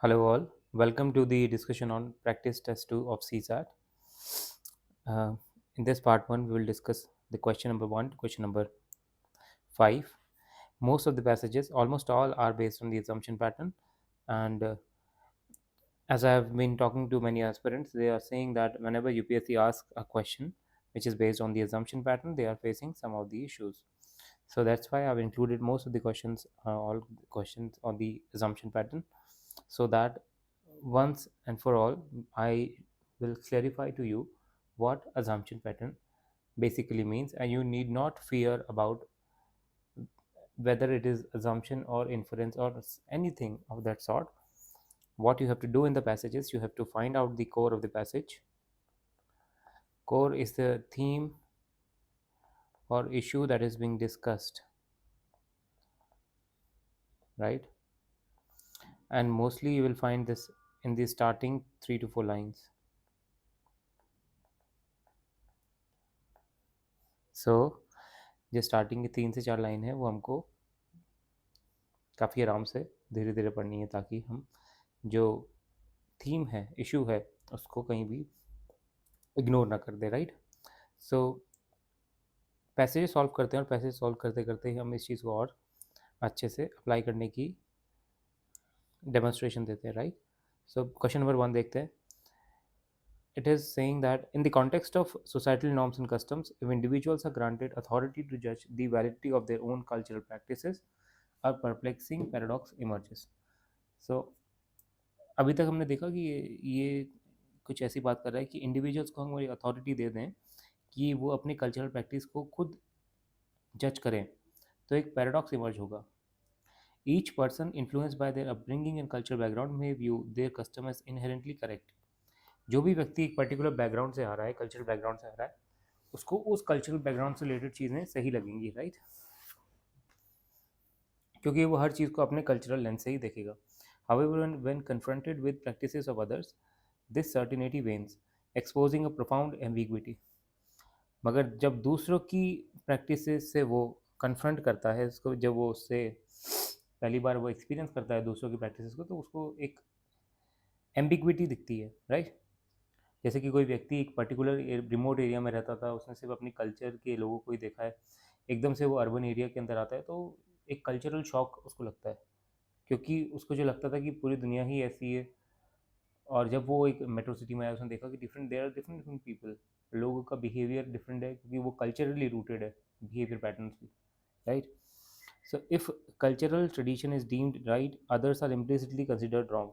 Hello all, welcome to the discussion on practice test 2 of CSAT. Uh, in this part 1, we will discuss the question number 1 to question number 5. Most of the passages, almost all, are based on the assumption pattern. And as I have been talking to many aspirants, they are saying that whenever UPSC asks a question which is based on the assumption pattern, they are facing some of the issues. So that's why I've included most of the questions, all the questions on the assumption pattern, so that once and for all, I will clarify to you what assumption pattern basically means, and you need not fear about whether it is assumption or inference or anything of that sort. What you have to do in the passage is you have to find out the core of the passage. Core is the theme or issue that is being discussed, right? And mostly you will find this in the starting 3 to 4 lines. सो जो starting की 3 से 4 line है वो हमको काफ़ी आराम से धीरे धीरे पढ़नी है, ताकि हम जो थीम है, इशू है, उसको कहीं भी इग्नोर ना कर दे, राइट? सो पैसेज सॉल्व करते हैं, और पैसेज सॉल्व करते करते ही हम इस चीज़ को और अच्छे से अप्लाई करने की डेमोन्स्ट्रेशन देते हैं, राइट? सो क्वेश्चन नंबर 1 देखते हैं. It is saying that in the context of societal norms and customs, if individuals are granted authority to judge the validity of their own cultural practices, a perplexing paradox emerges. So अभी तक हमने देखा कि ये कुछ ऐसी बात कर रहा है कि इंडिविजुअल्स को हम अथॉरिटी दे दें कि वो अपने कल्चरल प्रैक्टिस को खुद जज करें, तो एक पैराडॉक्स इमर्ज होगा. Each person influenced by their upbringing and cultural background may view their custom as inherently correct. जो भी व्यक्ति एक पर्टिकुलर बैकग्राउंड से आ रहा है, कल्चरल बैकग्राउंड से आ रहा है, उसको उस कल्चरल बैकग्राउंड से रिलेटेड चीज़ें सही लगेंगी, राइट? क्योंकि वो हर चीज़ को अपने कल्चरल लेंस से ही देखेगा. However, when confronted with practices of others, this certainty wanes, exposing a profound ambiguity. मगर जब दूसरों की प्रैक्टिसेस से वो कन्फ्रंट करता है, उसको जब वो उससे पहली बार वो एक्सपीरियंस करता है दूसरों की प्रैक्टिसेस को, तो उसको एक एम्बिग्विटी दिखती है, राइट? जैसे कि कोई व्यक्ति एक पर्टिकुलर रिमोट एरिया में रहता था, उसने सिर्फ अपनी कल्चर के लोगों को ही देखा है, एकदम से वो अर्बन एरिया के अंदर आता है, तो एक कल्चरल शॉक उसको लगता है, क्योंकि उसको जो लगता था कि पूरी दुनिया ही ऐसी है. और जब वो एक मेट्रो सिटी में आया, उसने देखा कि different there are different different people, लोगों का बिहेवियर डिफरेंट है, क्योंकि वो कल्चरली रूटेड है, बिहेवियर पैटर्न्स भी, right? So if cultural tradition is deemed right, others are implicitly considered wrong,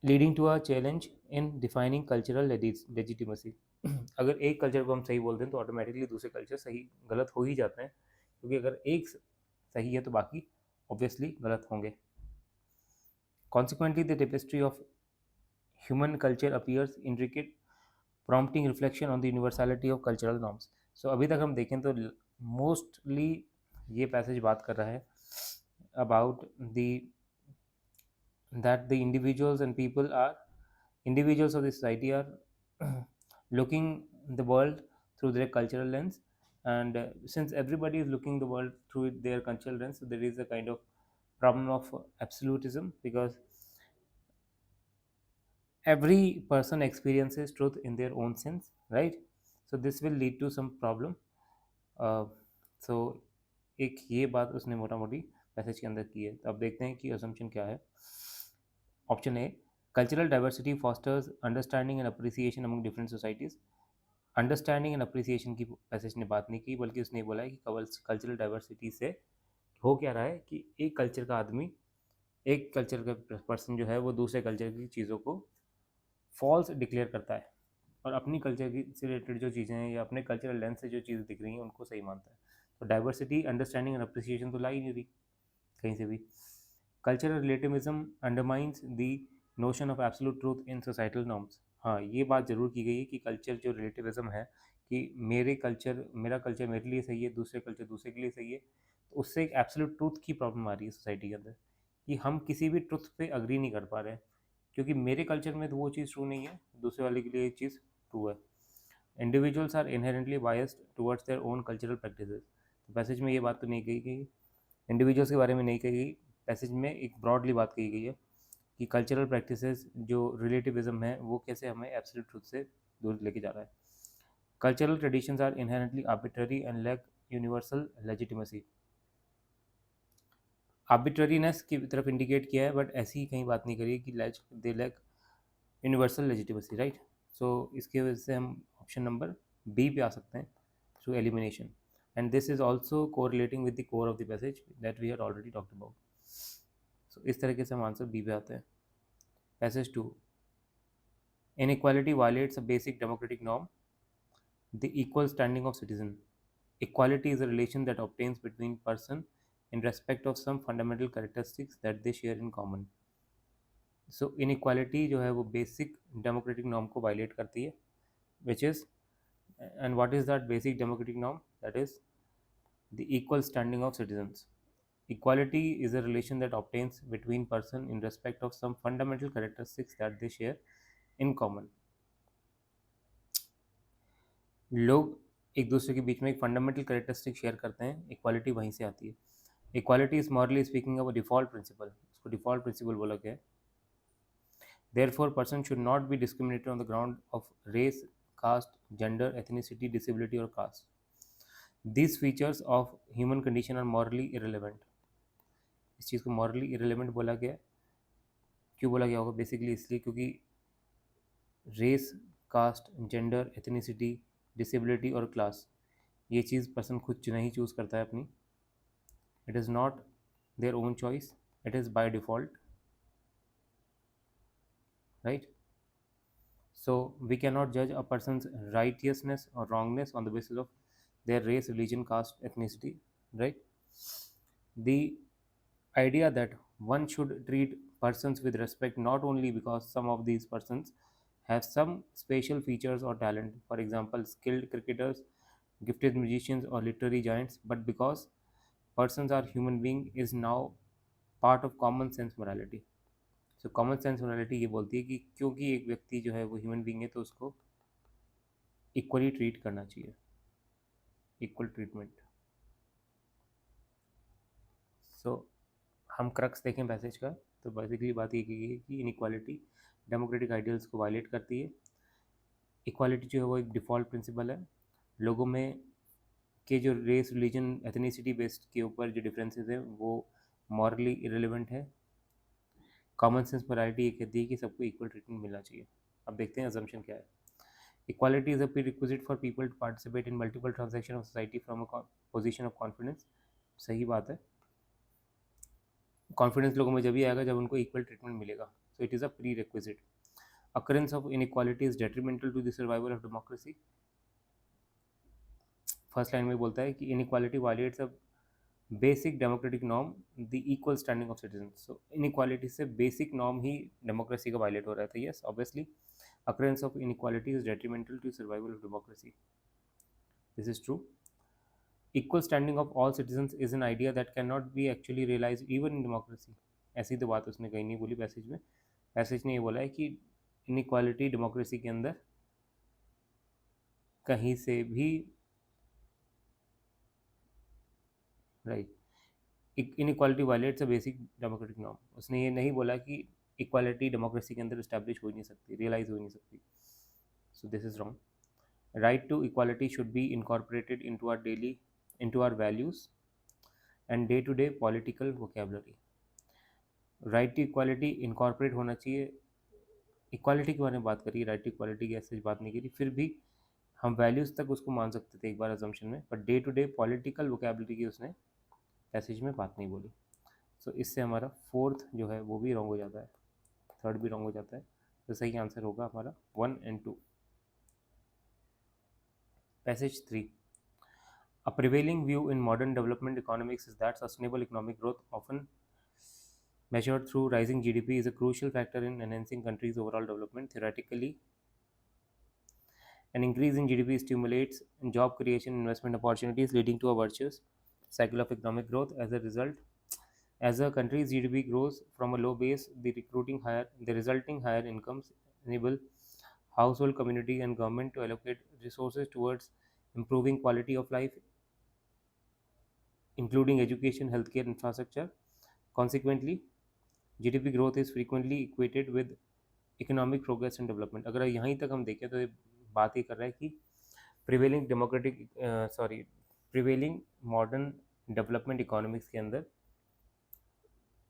leading to a challenge in defining cultural legitimacy. अगर एक culture को हम सही बोल दें तो ऑटोमेटिकली दूसरे कल्चर सही गलत हो ही जाते हैं, क्योंकि अगर एक सही है तो बाकी ऑब्वियसली गलत होंगे. Consequently, the tapestry of human culture appears intricate, prompting reflection on the universality of cultural norms. So अभी तक हम देखें तो मोस्टली ये पैसेज बात कर रहा है about the that the individuals and people are individuals of the society are looking the world through their cultural lens, and since everybody is looking the world through their cultural lens, so there is a kind of problem of absolutism, because every person experiences truth in their own sense, right? So this will lead to some problem. So एक ये बात उसने मोटा मोटी passage के अंदर की है. तो अब देखते हैं कि असम्पशन क्या है. Option A, cultural diversity fosters understanding and appreciation among different societies. Understanding and appreciation की पैसेज ने बात नहीं की, बल्कि उसने बोला है कि कल्चरल डाइवर्सिटी से हो क्या रहा है कि एक कल्चर का आदमी, एक कल्चर का पर्सन जो है, वो दूसरे कल्चर की चीज़ों को फॉल्स डिक्लेयर करता है, और अपनी कल्चर की से रिलेटेड जो चीज़ें हैं या अपने कल्चरल लेंस से जो चीज़ें दिख रही हैं उनको सही मानता है. तो डाइवर्सिटी, अंडरस्टैंडिंग एंड अप्रिसिएशन तो ला ही नहीं रही कहीं से भी. Cultural relativism undermines the notion of absolute truth in societal norms. हाँ, ये बात ज़रूर की गई है कि कल्चर जो रिलेटिविज्म है, कि मेरा कल्चर मेरे लिए सही है, दूसरे कल्चर दूसरे के लिए सही है, तो उससे एक एब्सोल्यूट ट्रूथ की प्रॉब्लम आ रही है सोसाइटी के अंदर, कि हम किसी भी ट्रुथ पे अग्री नहीं कर पा रहे हैं, क्योंकि मेरे कल्चर में तो वो चीज़ ट्रू नहीं है, दूसरे वाले के लिए ये चीज़ ट्रू है. Individuals are inherently biased towards their own cultural practices. तो पैसेज में ये बात तो नहीं कही गई, इंडिविजुअल्स के बारे में नहीं कही गई, पैसेज में एक ब्रॉडली बात कही गई है कि कल्चरल प्रैक्टिसेस जो रिलेटिविज्म है वो कैसे हमें एब्सोल्यूट ट्रुथ से दूर लेके जा रहा है. Cultural traditions are inherently arbitrary and lack universal legitimacy. Arbitrariness की तरफ इंडिकेट किया है, बट ऐसी कहीं बात नहीं करी कि they lack universal legitimacy, right. So इसकी वजह से हम ऑप्शन नंबर बी पे आ सकते हैं through elimination. And this is also correlating with the core of the passage that we had already talked about. So इस तरीके से हम आंसर बी पे आते हैं. Passage 2. Inequality violates a basic democratic norm, the equal standing of citizen. Equality is a relation that obtains between person in respect of some fundamental characteristics that they share in common. So inequality जो है वो basic democratic norm को violate करती है, which is, and what is that basic democratic norm? That is the equal standing of citizens. Equality is a relation that obtains between person in respect of some fundamental characteristics that they share in common. लोग एक दूसरे के बीच में एक fundamental characteristic share करते हैं, equality वहीं से आती है. Equality is morally speaking of default principle. उसको डिफॉल्ट प्रिंसिपल बोला गया है. Therefore person should not be discriminated on the ground of race, caste, gender, ethnicity, disability और caste. This features of human condition are morally irrelevant. इस चीज़ को morally irrelevant बोला गया. क्यों बोला गया होगा? बेसिकली इसलिए क्योंकि race, caste, gender, ethnicity, disability और क्लास, ये चीज़ पर्सन खुद नहीं चूज़ करता है अपनी. It is not their own choice, it is by default, right. So we can not जज a person's righteousness or wrongness on the basis of their race, religion, caste, ethnicity, right. The idea that one should treat persons with respect not only because some of these persons have some special features or talent, for example skilled cricketers, gifted musicians or literary giants, but because persons are human being is now part of common sense morality. So common sense morality ये बोलती है कि क्योंकि एक व्यक्ति जो है वो ह्यूमन बींग है तो उसको इक्वली ट्रीट करना चाहिए, इक्वल ट्रीटमेंट. सो हम क्रक्स देखें पैसेज का, तो बेसिकली बात ये की गई है कि इनइक्वालिटी डेमोक्रेटिक आइडियल्स को वायलेट करती है. इक्वालिटी जो है वो एक डिफ़ॉल्ट प्रिंसिपल है. लोगों में के जो रेस, रिलीजन, एथनिसिटी बेस्ड के ऊपर जो डिफरेंसेस हैं वो मॉरली इरेलीवेंट है. कॉमन सेंस मोरालिटी ये कहती है कि सबको इक्वल ट्रीटमेंट मिलना चाहिए. अब देखते हैं अजम्पशन क्या है. Equality is a prerequisite for people to participate in multiple transaction of society from a position of confidence. सही बात है. कॉन्फिडेंस लोगों में जब ही आएगा जब उनको इक्वल ट्रीटमेंट मिलेगा. So it is a pre requisite. occurrence of inequality is detrimental to the survival of democracy. First line में बोलता है कि inequality violates a basic democratic norm, the equal standing of citizens. So inequality से basic norm ही democracy का violate हो रहा था. Yes, obviously occurrence of inequality is detrimental to survival of democracy. This is true. Equal standing of all citizens is an idea that cannot be actually realized even in democracy. ऐसी तो बात उसने कहीं नहीं बोली पैसेज में. Passage ने ये बोला है कि इनइक्वालिटी डेमोक्रेसी के अंदर कहीं से भी, right, inequality violets a basic democratic norm. उसने ये नहीं बोला कि इक्वालिटी डेमोक्रेसी के अंदर इस्टेब्लिश हो ही नहीं सकती, रियलाइज हो ही नहीं सकती. So this is wrong. Right to equality should be incorporated into our values and day to day political vocabulary. Right to equality incorporate होना चाहिए. इक्वालिटी के बारे में बात करी, राइट टू इक्वालिटी की ऐसी बात नहीं करी. फिर भी हम वैल्यूज़ तक उसको मान सकते थे एक बार अजम्पशन में, but day to day political vocabulary की उसने पैसेज में बात नहीं बोली. सो इससे हमारा फोर्थ जो है वो भी रॉन्ग हो जाता है, थर्ड भी रॉन्ग हो जाता है. तो सही आंसर होगा हमारा 1 and 2. Passage 3. A prevailing view in modern development economics is that sustainable economic growth, often measured through rising GDP, is a crucial factor in enhancing countries' overall development. Theoretically, an increase in GDP stimulates job creation and investment opportunities, leading to a virtuous cycle of economic growth. As a result, as a country's GDP grows from a low base, the resulting higher incomes enable household, community, and government to allocate resources towards improving quality of life, including education, healthcare, infrastructure, consequently GDP growth is frequently equated with economic progress and development. अगर यहीं तक हम देखें तो ये बात ही कर रहा है कि prevailing democratic prevailing modern development economics के अंदर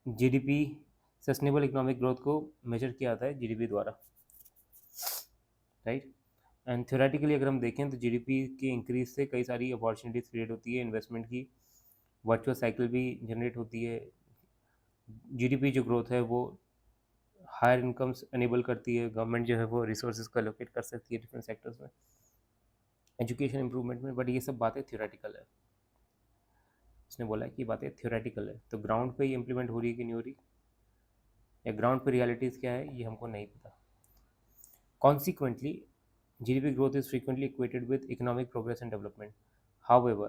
जीडीपी सस्टेनेबल इकोनॉमिक ग्रोथ को मेजर किया जाता है जीडीपी द्वारा, राइट। एंड थ्योरेटिकली अगर हम देखें तो जीडीपी के इंक्रीज से कई सारी अपॉर्चुनिटीज़ क्रिएट होती है, इन्वेस्टमेंट की वर्चुअल साइकिल भी जनरेट होती है। जीडीपी जो ग्रोथ है वो हायर इनकम्स एनेबल करती है, गवर्नमेंट जो है वो रिसोर्सेज को एलोकेट कर सकती है डिफरेंट सेक्टर्स में, एजुकेशन इंप्रूवमेंट में। बट ये सब बातें थ्योरेटिकल है, उसने बोला है कि बातें थ्योरेटिकल है, तो ग्राउंड पे ये इम्प्लीमेंट हो रही है कि नहीं हो रही, या ग्राउंड पे रियलिटीज़ क्या है ये हमको नहीं पता। Consequently GDP growth is frequently equated with economic progress and development. However,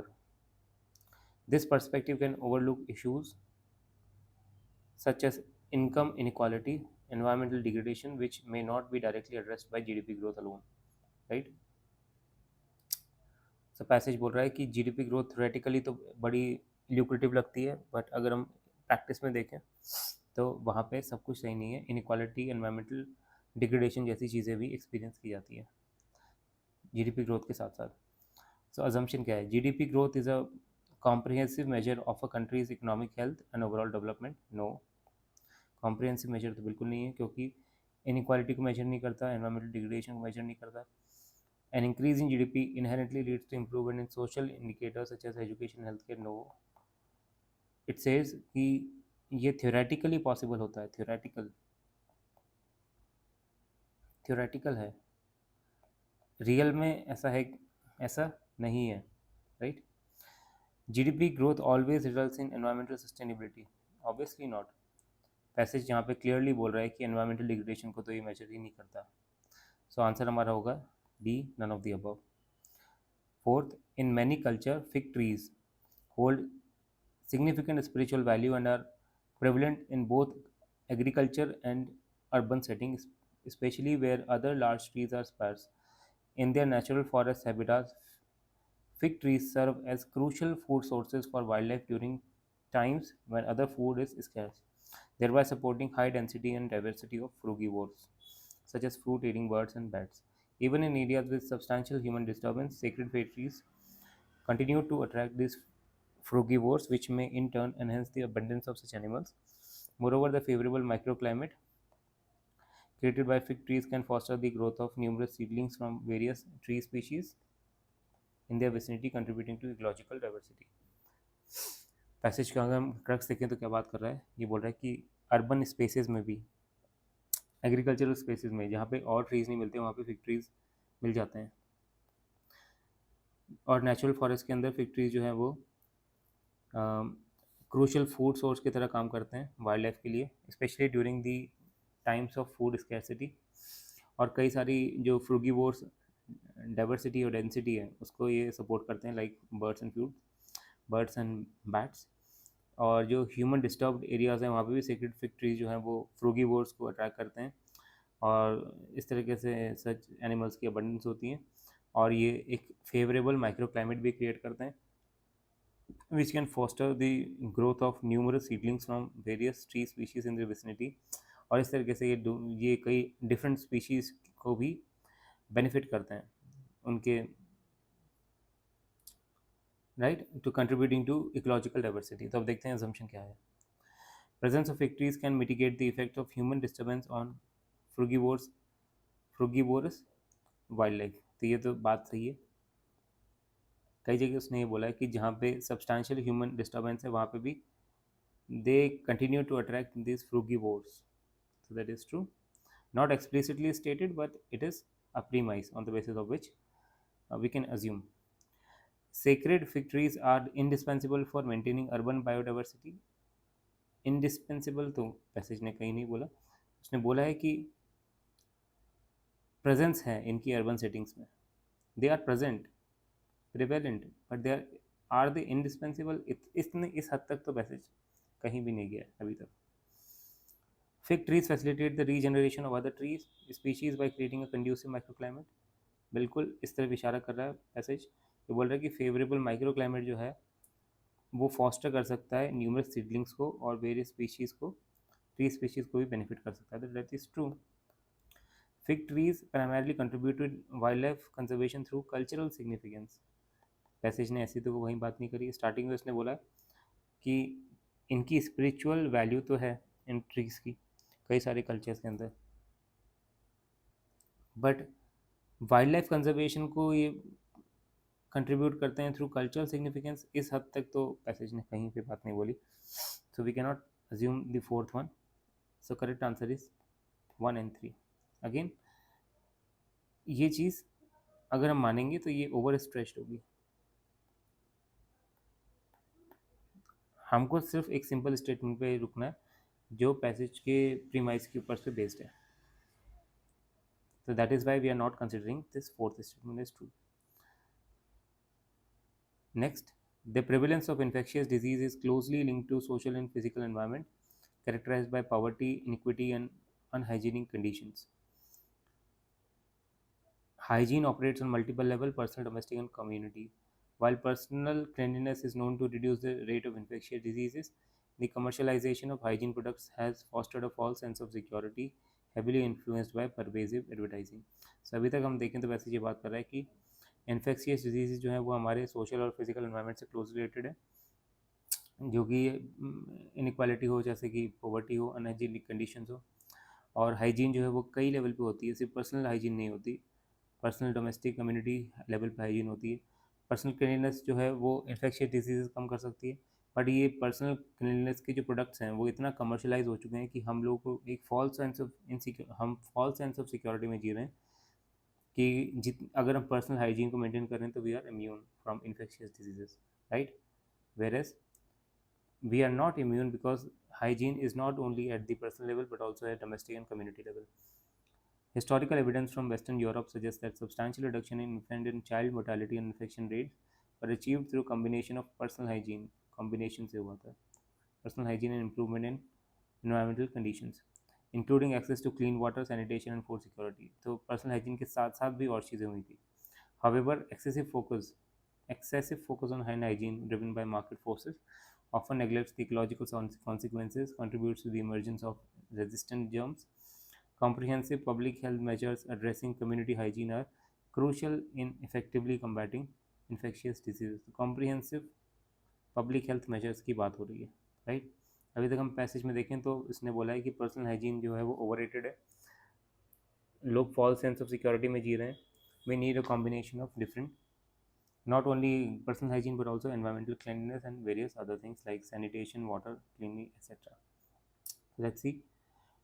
this perspective can overlook issues such as income inequality, environmental degradation, which may not be directly addressed by GDP growth alone. Right? So passage बोल रहा है कि GDP growth theoretically तो बड़ी lucrative लगती है, but अगर हम प्रैक्टिस में देखें तो वहाँ पे सब कुछ सही नहीं है। इनइक्वालिटी, एनवायरमेंटल डिग्रेडेशन जैसी चीज़ें भी एक्सपीरियंस की जाती है जीडीपी ग्रोथ के साथ साथ। सो अजम्पशन क्या है? GDP growth is a comprehensive measure of a country's economic health and overall development. No, comprehensive measure तो बिल्कुल नहीं है, क्योंकि इनइक्वालिटी को मेजर नहीं करता, एनवायरमेंटल डिग्रेडेशन को मेजर नहीं करता। An increase in GDP inherently leads to improvement in social indicators such as education, healthcare. No, it says कि ये theoretically possible होता है, theoretical है, रियल में ऐसा है, ऐसा नहीं है, right. GDP growth always results in environmental sustainability, obviously not. Passage यहाँ पे क्लियरली बोल रहा है कि एनवायरमेंटल डिग्रेडेशन को तो ये मेजर ही नहीं करता। सो आंसर हमारा होगा D, none of the above. Fourth, in many culture fig trees hold significant spiritual value and are prevalent in both agriculture and urban settings, especially where other large trees are sparse. In their natural forest habitats, fig trees serve as crucial food sources for wildlife during times when other food is scarce, thereby supporting high density and diversity of frugivores, such as fruit eating birds and bats. Even in areas with substantial human disturbance, sacred fig trees continue to attract these frugivores, which may in turn enhance the abundance of such animals. Moreover, the favorable microclimate created by fig trees can foster the growth of numerous seedlings from various tree species in their vicinity, contributing to ecological diversity. Passage का अगर हम crux देखें तो क्या बात कर रहा है? ये बोल रहा है कि अर्बन स्पेसेस में भी, एग्रीकल्चरल स्पेसेस में जहाँ पे और ट्रीज़ नहीं मिलते वहाँ पे फिग ट्रीज़ मिल जाते हैं, और नेचुरल फॉरेस्ट के अंदर फिग ट्रीज जो है वो क्रूशल फूड सोर्स की तरह काम करते हैं वाइल्ड लाइफ के लिए, specially during the times of food scarcity. और कई सारी जो फ्रूगीवोर्स डाइवर्सिटी और डेंसिटी है उसको ये सपोर्ट करते हैं, लाइक बर्ड्स एंड बैट्स। और जो ह्यूमन डिस्टर्ब्ड एरियाज़ हैं वहाँ पे भी सेक्रेड फिग ट्रीज जो हैं वो फ्रूगीवोर्स को अट्रैक्ट करते हैं, और इस तरीके से सच एनिमल्स की अबंडेंस होती है, और ये एक फेवरेबल माइक्रो क्लाइमेट भी क्रिएट करते हैं, which can foster the growth of numerous seedlings from various tree species in their vicinity। और इस तरीके से ये कई डिफरेंट स्पीशीज़ को भी बेनिफिट करते हैं उनके, right, to contributing to ecological diversity. तो अब देखते हैं assumption क्या है। Presence of fig trees can mitigate the effect of human disturbance on frugivorous wildlife। तो ये तो बात सही है, कई जगह उसने ये बोला है कि जहाँ पे सब्सटैंशियल ह्यूमन डिस्टर्बेंस है वहाँ पे भी they continue to attract these frugivores, so that is true, not explicitly stated but it is a premise on the basis of which we can assume। sacred fig trees are indispensable for maintaining urban biodiversity। indispensable तो passage ने कहीं नहीं बोला, उसने बोला है कि presence है इनकी अर्बन सेटिंग्स में, they are present, prevalent, but they are they indispensable. इतने इस हद तक तो पैसेज कहीं भी नहीं गया अभी तक। Fig trees facilitate the regeneration of other trees species by creating a conducive microclimate। बिल्कुल इस तरफ इशारा कर रहा है पैसेज, ये बोल रहा है कि फेवरेबल माइक्रो क्लाइमेट जो है वो फॉस्टर कर सकता है न्यूमरस सीडलिंग्स को और वेरियस स्पीशीज़ को, ट्री स्पीशीज़ को भी बेनिफिट कर सकता है. That is true. Fig trees primarily contributed wildlife conservation through cultural significance. Passage ने ऐसी तो वही बात नहीं करी. स्टार्टिंग में उसने बोला कि इनकी स्पिरिचुअल वैल्यू तो है इन ट्रीज की कई सारे कल्चर्स के अंदर, बट वाइल्ड लाइफ कंजर्वेशन को ये कंट्रीब्यूट करते हैं थ्रू कल्चरल सिग्निफिकेंस. इस हद तक तो पैसेज ने कहीं पे बात नहीं बोली. So we can not assume the fourth one. So correct answer is 1 and 3. अगेन ये चीज़ अगर हम मानेंगे तो ये ओवर स्ट्रेच्ड होगी. हमको सिर्फ एक सिंपल स्टेटमेंट पे रुकना है जो पैसेज के प्रीमाइस के ऊपर से बेस्ड है. So that is why we are not considering this fourth statement as true. Next, the prevalence of infectious disease is closely linked to social and physical environment characterized by poverty, inequity, and unhygienic conditions. Hygiene operates on multiple levels: personal, domestic, and community. While personal cleanliness is known to reduce the rate of infectious diseases, the commercialization of hygiene products has fostered a false sense of security, heavily influenced by pervasive advertising. So अभी तक हम देखें तो वैसे ये बात कर रहा है कि इन्फेक्शियस डिजीज़ जो है वो हमारे सोशल और फिजिकल एनवायरनमेंट से क्लोज रिलेटेड है, जो कि इनक्वालिटी हो, जैसे कि पॉवर्टी हो, अनहाइजीनिक कंडीशंस हो. और हाइजीन जो है वो कई लेवल पे होती है, सिर्फ पर्सनल हाइजीन नहीं होती, पर्सनल, डोमेस्टिक, कम्युनिटी लेवल पे हाइजीन होती है. पर्सनल क्लीनलीनेस जो है वो इन्फेक्शियस डिजीज़ कम कर सकती है, बट ये पर्सनल क्लीनलीनेस के जो प्रोडक्ट्स हैं वो इतना कमर्शलाइज हो चुके हैं कि हम लोग को एक फॉल्स सेंस ऑफ हम फॉल्स सेंस ऑफ सिक्योरिटी में जी रहे हैं कि अगर हम पर्सनल हाइजीन को मेंटेन कर रहे हैं तो we are immune from infectious diseases, right. Whereas we are not immune because hygiene is not only at the personal level but also at domestic and community level. Historical evidence from Western Europe suggests that substantial reduction in infant and child mortality and infection rates were achieved through combination of personal hygiene, combination से हुआ था, personal hygiene and improvement in environmental conditions, including access to clean water, sanitation and food security. तो personal hygiene के साथ साथ भी और चीज़ें हुई थी. However, excessive focus on hand hygiene driven by market forces often neglects the ecological consequences, contributes to the emergence of resistant germs. Comprehensive public health measures addressing community hygiene are crucial in effectively combating infectious diseases. Comprehensive public health measures की बात हो रही है, right. अभी तक हम passage में देखें तो इसने बोला है कि पर्सनल हाइजीन जो है वो ओवररेटेड है, लोग फॉल्स सेंस ऑफ सिक्योरिटी में जी रहे हैं. We need a combination of different, not only personal hygiene but also environmental cleanliness and various other things like sanitation, water, cleaning, etc. Let's see.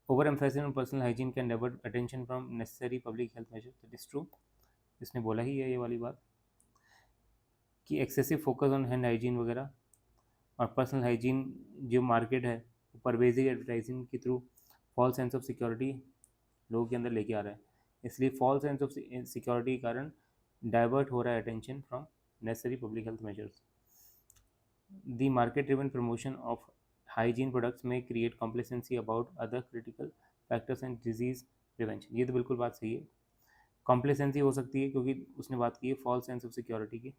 Overemphasis on personal hygiene can divert attention from necessary public health measures. That is true. इसने बोला ही है ये वाली बात कि excessive focus on hand hygiene वगैरह और personal hygiene जो मार्केट है वो परवेजिव एडवर्टाइजिंग के through false sense of security लोगों के अंदर लेके आ रहा है. इसलिए फॉल्स सेंस ऑफ सिक्योरिटी के कारण डाइवर्ट हो रहा है attention from necessary public health measures. The market-driven promotion of hygiene products may create complacency about other critical factors and disease prevention. ये तो बिल्कुल बात सही है. कॉम्प्लेसेंसी हो सकती है क्योंकि उसने बात की है फॉल्स सेंस ऑफ सिक्योरिटी की.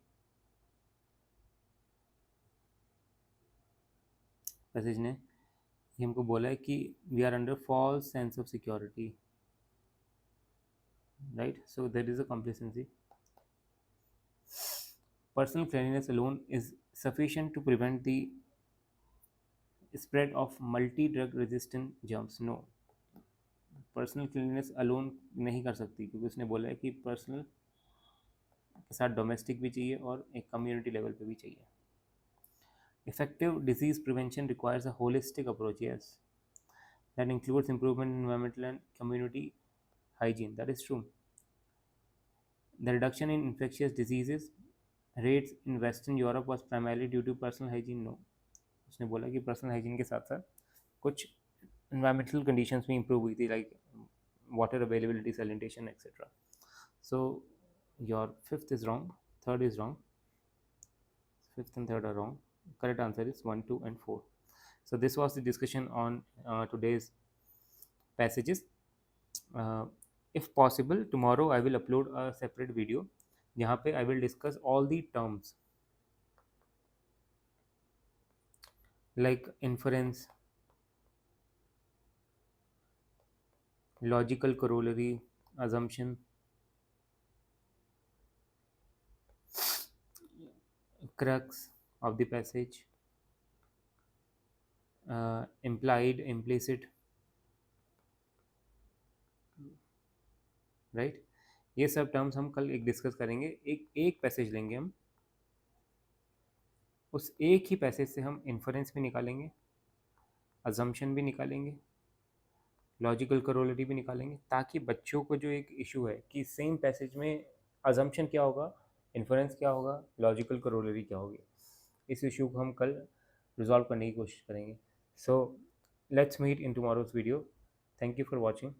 पैसेज ने ये हमको बोला है कि we are under false sense of security, right. So there is a complacency. Personal cleanliness alone is sufficient to prevent the spread of multi-drug resistant germs. No, personal cleanness alone नहीं कर सकती क्योंकि उसने बोला है कि पर्सनल के साथ डोमेस्टिक भी चाहिए और एक कम्युनिटी लेवल पे भी चाहिए. Effective disease prevention requires a holistic approach, yes, that includes improvement in environmental and community hygiene. That is true. The reduction in infectious diseases rates in Western Europe was primarily due to personal hygiene. No, उसने बोला कि personal hygiene के साथ साथ कुछ environmental conditions भी improve हुई थी, like water availability, sanitation, etc. So your fifth is wrong, third is wrong, fifth and third are wrong. Correct answer is 1, 2 and 4. So this was the discussion on today's passages. If possible, tomorrow I will upload a separate video जहाँ पे I will discuss all the terms like inference, logical corollary, assumption, crux of the passage, implied, implicit, right. ये सब terms हम कल एक discuss करेंगे। एक एक पैसेज लेंगे हम, उस एक ही पैसेज से हम इन्फरेंस भी निकालेंगे, अजम्पशन भी निकालेंगे, लॉजिकल करोलरी भी निकालेंगे, ताकि बच्चों को जो एक इशू है कि सेम पैसेज में अजम्पशन क्या होगा, इन्फरेंस क्या होगा, लॉजिकल करोलरी क्या होगी, इस इशू को हम कल रिजॉल्व करने की कोशिश करेंगे। So let's meet in tomorrow's video. Thank you for watching.